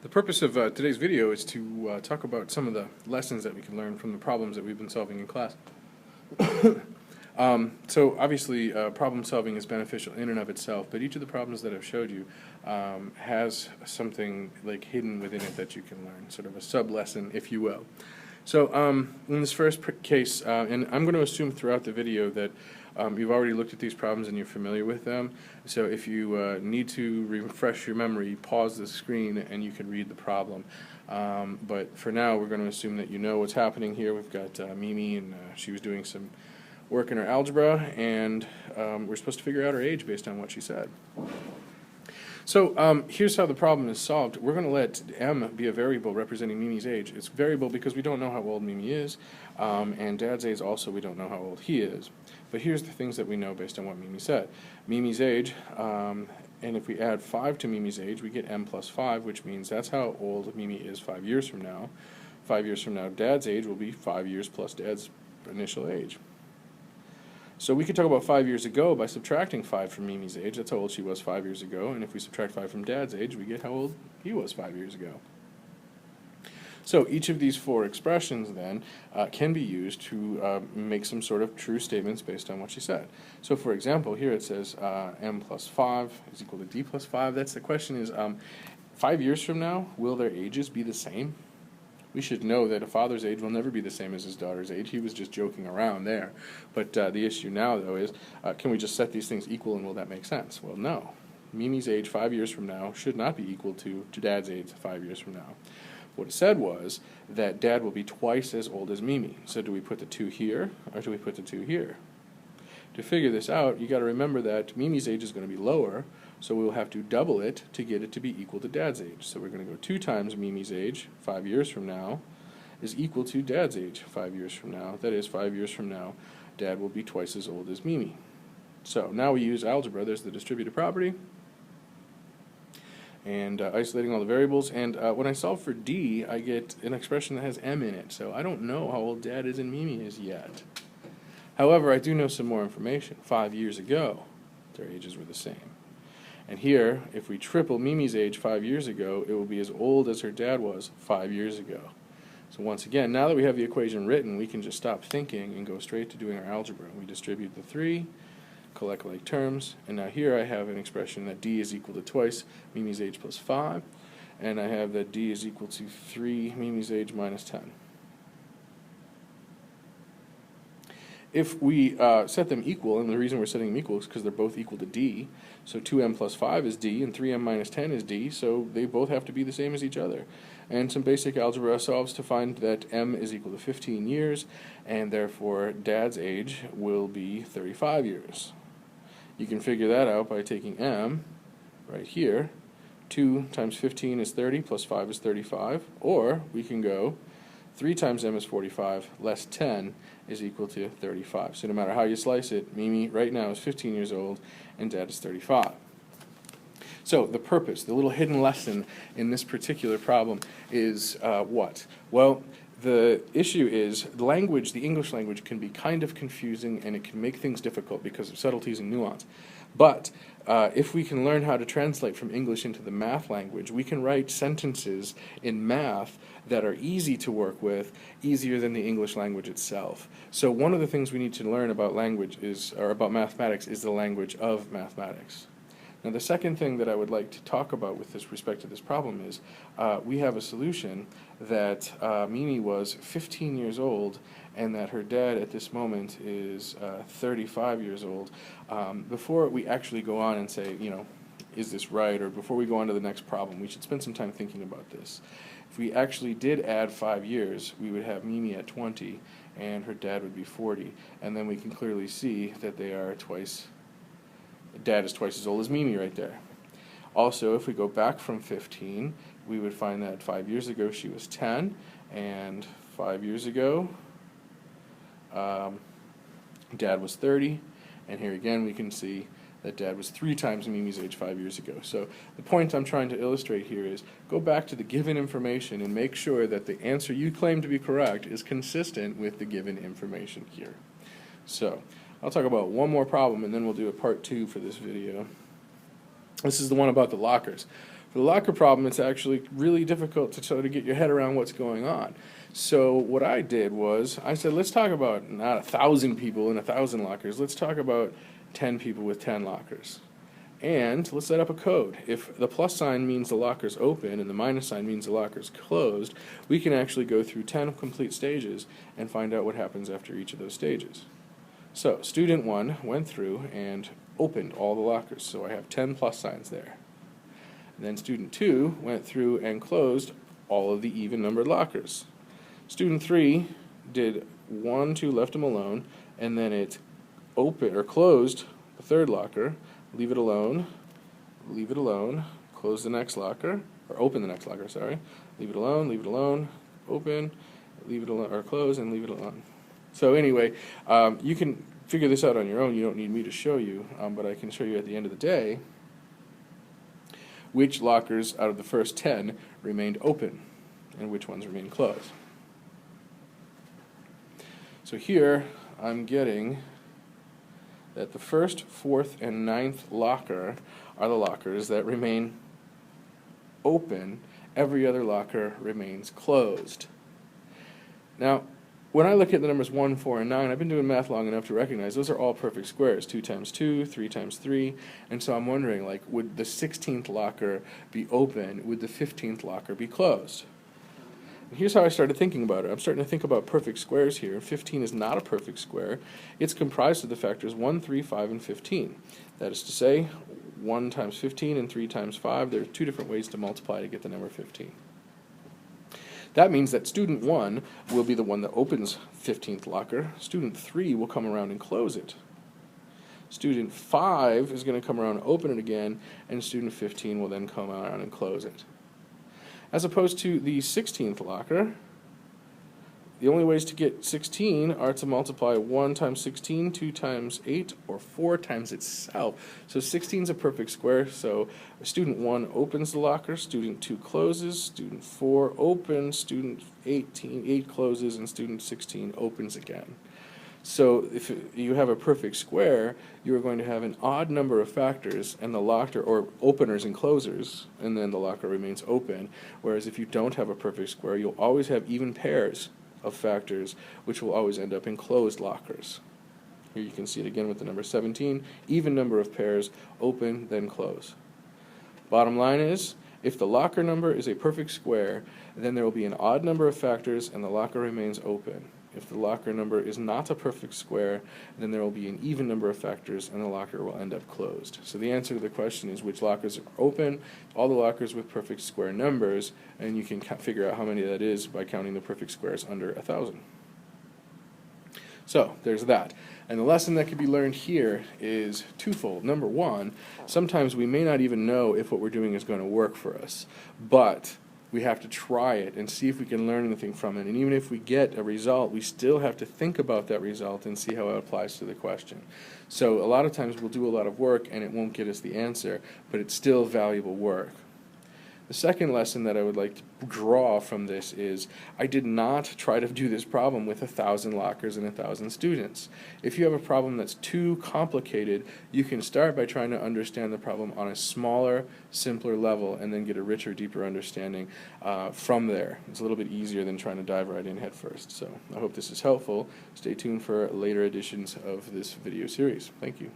The purpose of today's video is to talk about some of the lessons that we can learn from the problems that we've been solving in class. So obviously problem solving is beneficial in and of itself, but each of the problems that I've showed you has something like hidden within it that you can learn, sort of a sub-lesson, if you will. So in this first case, and I'm going to assume throughout the video that you've already looked at these problems and you're familiar with them. So if you need to refresh your memory, pause the screen and you can read the problem. But for now, we're going to assume that you know what's happening here. We've got Mimi, and she was doing some work in her algebra, and we're supposed to figure out her age based on what she said. So here's how the problem is solved. We're going to let m be a variable representing Mimi's age. It's variable because we don't know how old Mimi is, and Dad's age also we don't know how old he is. But here's the things that we know based on what Mimi said. Mimi's age, and if we add 5 to Mimi's age, we get m plus 5, which means that's how old Mimi is 5 years from now. 5 years from now, Dad's age will be 5 years plus Dad's initial age. So we could talk about 5 years ago by subtracting 5 from Mimi's age. That's how old she was 5 years ago. And if we subtract 5 from Dad's age, we get how old he was 5 years ago. So each of these 4 expressions then can be used to make some sort of true statements based on what she said. So for example, here it says m plus 5 is equal to d plus 5. That's the question is, 5 years from now, will their ages be the same? We should know that a father's age will never be the same as his daughter's age. He was just joking around there. But the issue now, though, is can we just set these things equal and will that make sense? Well, no. Mimi's age 5 years from now should not be equal to Dad's age 5 years from now. What it said was that Dad will be twice as old as Mimi. So do we put the 2 here or do we put the 2 here? To figure this out, you got to remember that Mimi's age is going to be lower, so we will have to double it to get it to be equal to Dad's age. So we're going to go 2 times Mimi's age 5 years from now is equal to Dad's age 5 years from now. That is, 5 years from now, Dad will be twice as old as Mimi. So now we use algebra. There's the distributive property and isolating all the variables. And when I solve for D, I get an expression that has m in it. So I don't know how old Dad is and Mimi is yet. However, I do know some more information. 5 years ago, their ages were the same. And here, if we triple Mimi's age 5 years ago, it will be as old as her dad was 5 years ago. So once again, now that we have the equation written, we can just stop thinking and go straight to doing our algebra. We distribute the 3, collect like terms, and now here I have an expression that D is equal to twice Mimi's age plus 5, and I have that D is equal to 3 Mimi's age minus 10. If we set them equal, and the reason we're setting them equal is because they're both equal to D, so 2m plus 5 is D, and 3m minus 10 is D, so they both have to be the same as each other. And some basic algebra solves to find that m is equal to 15 years, and therefore Dad's age will be 35 years. You can figure that out by taking m, right here, 2 times 15 is 30, plus 5 is 35, or we can go 3 times m is 45, less 10 is equal to 35. So no matter how you slice it, Mimi right now is 15 years old, and Dad is 35. So the purpose, the little hidden lesson in this particular problem is what? Well, the issue is language, the English language, can be kind of confusing, and it can make things difficult because of subtleties and nuance. But if we can learn how to translate from English into the math language, we can write sentences in math that are easy to work with, easier than the English language itself. So one of the things we need to learn about language is, or about mathematics, is the language of mathematics. Now the second thing that I would like to talk about with respect to this problem is we have a solution that Mimi was 15 years old and that her dad at this moment is 35 years old. Before we actually go on and say, you know, is this right, or before we go on to the next problem, we should spend some time thinking about this. If we actually did add 5 years, we would have Mimi at 20 and her dad would be 40, and then we can clearly see that they are twice. Dad is twice as old as Mimi right there. Also, if we go back from 15, we would find that 5 years ago she was 10, and 5 years ago Dad was 30, and here again we can see that Dad was 3 times Mimi's age 5 years ago. So the point I'm trying to illustrate here is go back to the given information and make sure that the answer you claim to be correct is consistent with the given information here. So I'll talk about one more problem and then we'll do a part 2 for this video. This is the one about the lockers. For the locker problem, it's actually really difficult to try to get your head around what's going on. So what I did was, I said, let's talk about not 1,000 people in 1,000 lockers. Let's talk about 10 people with 10 lockers. And let's set up a code. If the plus sign means the locker's open and the minus sign means the locker's closed, we can actually go through 10 complete stages and find out what happens after each of those stages. So student 1 went through and opened all the lockers, so I have 10 plus signs there. And then student 2 went through and closed all of the even numbered lockers. Student 3 did 1, 2, left them alone, and then it opened or closed the third locker, leave it alone, close the next locker, or open the next locker, sorry, leave it alone, open, leave it alone, or close and leave it alone. So anyway, you can figure this out on your own. You don't need me to show you, but I can show you at the end of the day which lockers out of the first 10 remained open and which ones remained closed. So here I'm getting that the first, fourth, and ninth locker are the lockers that remain open. Every other locker remains closed. Now, when I look at the numbers 1, 4, and 9, I've been doing math long enough to recognize those are all perfect squares. 2 times 2, 3 times 3. And so I'm wondering, like, would the 16th locker be open? Would the 15th locker be closed? And here's how I started thinking about it. I'm starting to think about perfect squares here. 15 is not a perfect square. It's comprised of the factors 1, 3, 5, and 15. That is to say, 1 times 15 and 3 times 5. There are 2 different ways to multiply to get the number 15. That means that student 1 will be the one that opens 15th locker. Student 3 will come around and close it. Student 5 is going to come around and open it again, and student 15 will then come around and close it. As opposed to the 16th locker, the only ways to get 16 are to multiply 1 times 16, 2 times 8, or 4 times itself. So 16 is a perfect square, so student 1 opens the locker, student 2 closes, student 4 opens, student 8 closes, and student 16 opens again. So if you have a perfect square, you are going to have an odd number of factors and the locker, or openers and closers, and then the locker remains open. Whereas if you don't have a perfect square, you'll always have even pairs of factors, which will always end up in closed lockers. Here you can see it again with the number 17, even number of pairs, open, then close. Bottom line is, if the locker number is a perfect square, then there will be an odd number of factors and the locker remains open. If the locker number is not a perfect square, then there will be an even number of factors and the locker will end up closed. So the answer to the question is which lockers are open, all the lockers with perfect square numbers, and you can figure out how many that is by counting the perfect squares under 1,000. So there's that. And the lesson that can be learned here is twofold. Number one, sometimes we may not even know if what we're doing is going to work for us, but we have to try it and see if we can learn anything from it. And even if we get a result, we still have to think about that result and see how it applies to the question. So a lot of times we'll do a lot of work and it won't get us the answer, but it's still valuable work. The second lesson that I would like to draw from this is I did not try to do this problem with 1,000 lockers and 1,000 students. If you have a problem that's too complicated, you can start by trying to understand the problem on a smaller, simpler level and then get a richer, deeper understanding from there. It's a little bit easier than trying to dive right in head first. So I hope this is helpful. Stay tuned for later editions of this video series. Thank you.